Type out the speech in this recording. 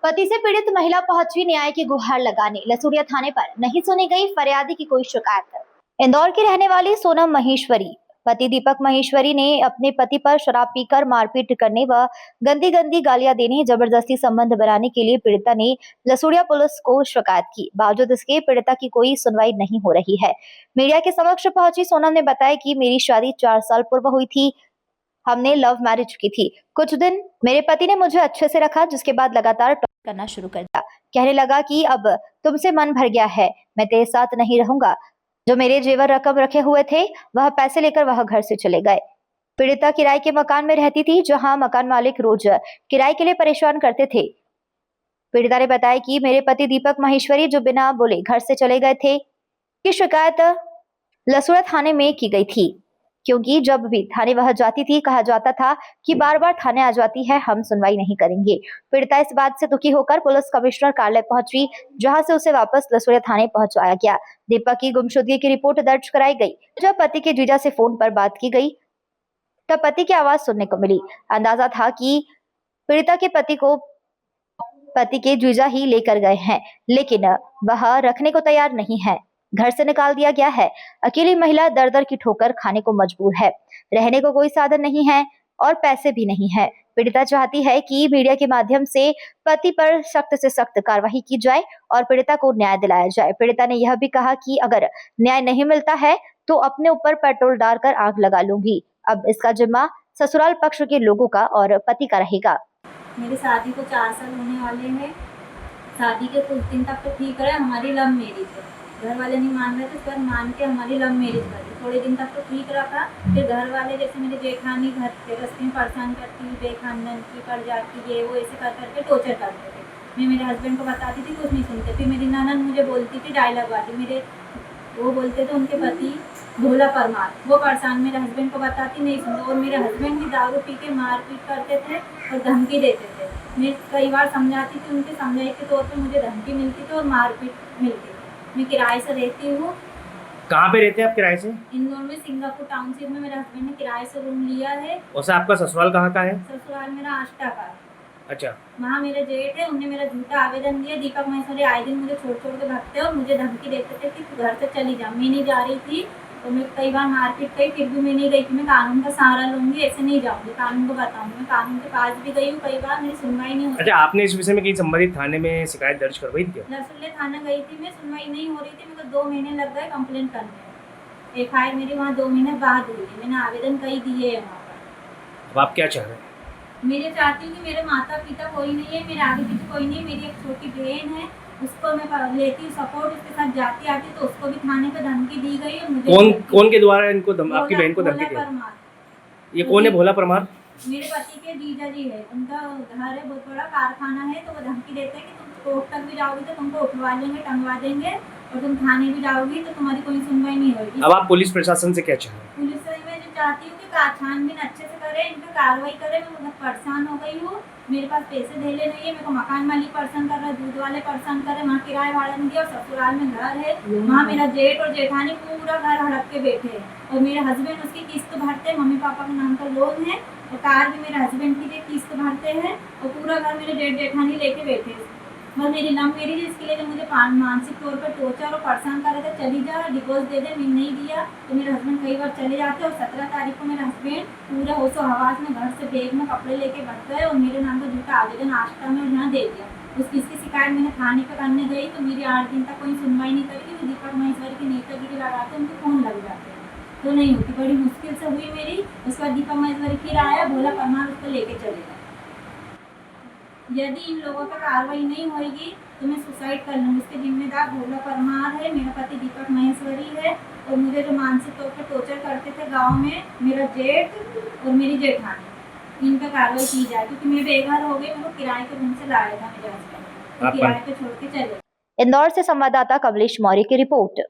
पति से पीड़ित महिला पहुंची न्याय की गुहार लगाने। लसूड़िया थाने पर नहीं सुनी गई फरियादी की कोई शिकायत। इंदौर की रहने वाली सोनम महेश्वरी पति दीपक महेश्वरी ने अपने पति पर शराब पीकर मारपीट करने व गंदी गंदी गालियां देने, जबरदस्ती संबंध बनाने के लिए पीड़िता ने लसूड़िया पुलिस को शिकायत की। बावजूद इसके पीड़िता की कोई सुनवाई नहीं हो रही है। मीडिया के समक्ष पहुंची सोनम ने बताया कि मेरी शादी 4 साल पूर्व हुई थी। हमने लव मैरिज की थी। कुछ दिन मेरे पति ने मुझे अच्छे से रखा, जिसके बाद लगातार टॉर्चर करना शुरू कर दिया। कहने लगा कि अब तुमसे मन भर गया है, मैं तेरे साथ नहीं रहूंगा। जो मेरे जेवर रकम रखे हुए थे, वह पैसे लेकर वह घर से चले गए। पीड़िता किराए के मकान में रहती थी, जहां मकान मालिक रोज किराए के लिए परेशान करते थे। पीड़िता ने बताया कि मेरे पति दीपक महेश्वरी जो बिना बोले घर से चले गए थे, की शिकायत लसूड़ा थाने में की गई थी, क्योंकि जब भी थाने वह जाती थी कहा जाता था कि बार बार थाने आ जाती है, हम सुनवाई नहीं करेंगे। पीड़िता इस बात से दुखी होकर पुलिस कमिश्नर कार्यालय पहुंची, जहां से उसे वापस लसूड़ा थाने पहुंचाया गया। दीपक की गुमशुदगी की रिपोर्ट दर्ज कराई गई। जब पति के जीजा से फोन पर बात की गई तब पति की आवाज सुनने को मिली। अंदाजा था कि पीड़िता के पति के जीजा ही लेकर गए हैं, लेकिन वह रखने को तैयार नहीं है। घर से निकाल दिया गया है। अकेली महिला दर दर की ठोकर खाने को मजबूर है। रहने को कोई साधन नहीं है और पैसे भी नहीं है। पीड़िता चाहती है कि मीडिया के माध्यम से पति पर सख्त से सख्त कार्रवाई की जाए और पीड़िता को न्याय दिलाया जाए। पीड़िता ने यह भी कहा कि अगर न्याय नहीं मिलता है तो अपने ऊपर पेट्रोल डालकर आग लगा लूंगी। अब इसका जिम्मा ससुराल पक्ष के लोगों का और पति का रहेगा। मेरी शादी को 4 साल होने वाले हैं। शादी के कुछ दिन तक तो ठीक रहे, हमारी लव मैरिज है। घर वाले नहीं मान रहे थे, पर मान के हमारी लव मैरिज कर दी। थोड़े दिन तक तो ठीक रखा, फिर घर वाले जैसे मेरे जेठानी घर के रस्ते में परेशान करती, बेखानदान की पड़ जाती, ये वो ऐसे कर करके टॉर्चर करते थे। मैं मेरे हस्बैंड को बताती थी, कुछ नहीं सुनते। फिर मेरी ननद मुझे बोलती थी, डायलॉग वाली, मेरे वो बोलते थे उनके पति भोला परमार, वो परेशान मेरे हस्बैंड को बताती, नहीं सुनते। और मेरे हस्बैंड भी दारू पी के मारपीट करते थे और धमकी देते थे। मैं कई बार समझाती थी, उनके समझाई के तौर पे मुझे धमकी मिलती थी और मारपीट मिलती थी। मैं किराए से रहती हूँ। कहाँ पे रहते हैं आप किराए से? इंदौर में सिंगापुर टाउनशिप में मेरे हस्बैंड ने किराए से रूम लिया है। वैसे आपका ससुराल कहाँ का है? ससुराल मेरा आष्टा का है। अच्छा। वहाँ मेरे जेठ है, उन्हें मेरा झूठा आवेदन दिया। दीपक महेश्वरी आए दिन मुझे छोड़ छोड़ के भागते और मुझे धमकी देते थे कि तू घर से चली जा। मैं नहीं जा रही थी, तो मैं कई बार मारपीट गई, फिर भी मैं नहीं गई कि मैं कानून का सहारा लूंगी, ऐसे नहीं जाऊंगी, कानून को बताऊंगी। मैं कानून के पास भी गई हूँ, कई बार मेरी सुनवाई नहीं होती। अच्छा, आपने इस विषय में कहीं संबंधित थाने में शिकायत दर्ज करवाई थी क्या? लसूड़िया थाना गई थी मैं, सुनवाई नहीं हो रही थी। मेरे को 2 महीने लग गए कंप्लेंट करने। FIR मेरी वहाँ 2 महीने बाद हुई है। मैंने आवेदन कई दिए है वहाँ पर। अब आप क्या चाह रहे हैं? मेरे चाहती हूँ कि मेरे माता पिता कोई नहीं है, मेरे आगे पीछे कोई नहीं। मेरी एक छोटी बहन है, उसको मैं लेती हूँ सपोर्ट, उसके साथ जाती आती, तो उसको भी थाने पे धमकी दी गई है। मुझे कौन के द्वारा इनको आपकी बहन को धमकी दी? ये कौन है भोला परमार? मेरे पति के जीजा जी है, उनका घर है, बहुत बड़ा कारखाना है। तो वो धमकी देते हैं कि तुम कोर्ट तक भी जाओगी तो तुमको उठवा लेंगे, टंगवा देंगे, और तुम थाने भी जाओगी तो तुम्हारी कोई सुनवाई नहीं होगी। अब आप पुलिस प्रशासन से क्या चाह रहे हैं? पुलिस से मैं जो चाहती हूँ कि छानबीन अच्छे से करे, इन पर कार्रवाई करे। मैं बहुत परेशान हो गई हूँ, मेरे पास पैसे धेले नहीं है। मेरे को मकान मालिक परेशान कर रहा है, दूध वाले परेशान कर रहे हैं, वहाँ किराया भाड़ा नहीं दिया, और ससुराल में घर है, वहाँ मेरा जेठ और जेठानी पूरा घर हड़प के बैठे हैं। और मेरे हस्बैंड उसकी किस्त भरते हैं, मम्मी पापा के नाम का लोन है, और कार भी मेरे हस्बैंड की लिए किस्त भरते हैं, और पूरा घर मेरे जेठ जेठानी लेके बैठे हैं। बस मेरी लव मैरिज, इसके लिए मुझे मानसिक तौर पर टॉर्चर और परेशान कर रहे थे, चली जा, डिवोर्स दे दे। मैंने नहीं दिया तो मेरे हस्बैंड कई बार चले जाते। और 17 तारीख को मेरे हस्बैंड पूरा होशो हवास में घर से बैग में कपड़े लेके बढ़ गए और मेरे नाम का झूठा आवेदन आष्टा में यहाँ दे दिया। इसकी शिकायत मैंने थाने पर करने गई तो मेरी 8 दिन तक कोई सुनवाई नहीं करी। मैं दीपक महेश्वरी की नेतागिरी लगाते उनके फ़ोन लग जाते हैं तो नहीं होती। बड़ी मुश्किल से हुई मेरी। उसके बाद दीपक महेश्वरी फिर आया, भोला परमार उसको लेके चले गए। यदि इन लोगों पर कार्रवाई नहीं होगी तो मैं सुसाइड कर लूँगी। इसके जिम्मेदार भोला परमार है, मेरा पति दीपक महेश्वरी है, और मुझे जो मानसिक तौर पर टॉर्चर करते थे गांव में मेरा जेठ और मेरी जेठानी, इन पर कार्रवाई की जाए। क्योंकि मैं बेघर हो गई, मेरे को किराए के रूम से लाया था मेरे हस्बैंड, तो किराए पे छोड़ के चले। इंदौर से संवाददाता कमलेश मौर्य की रिपोर्ट।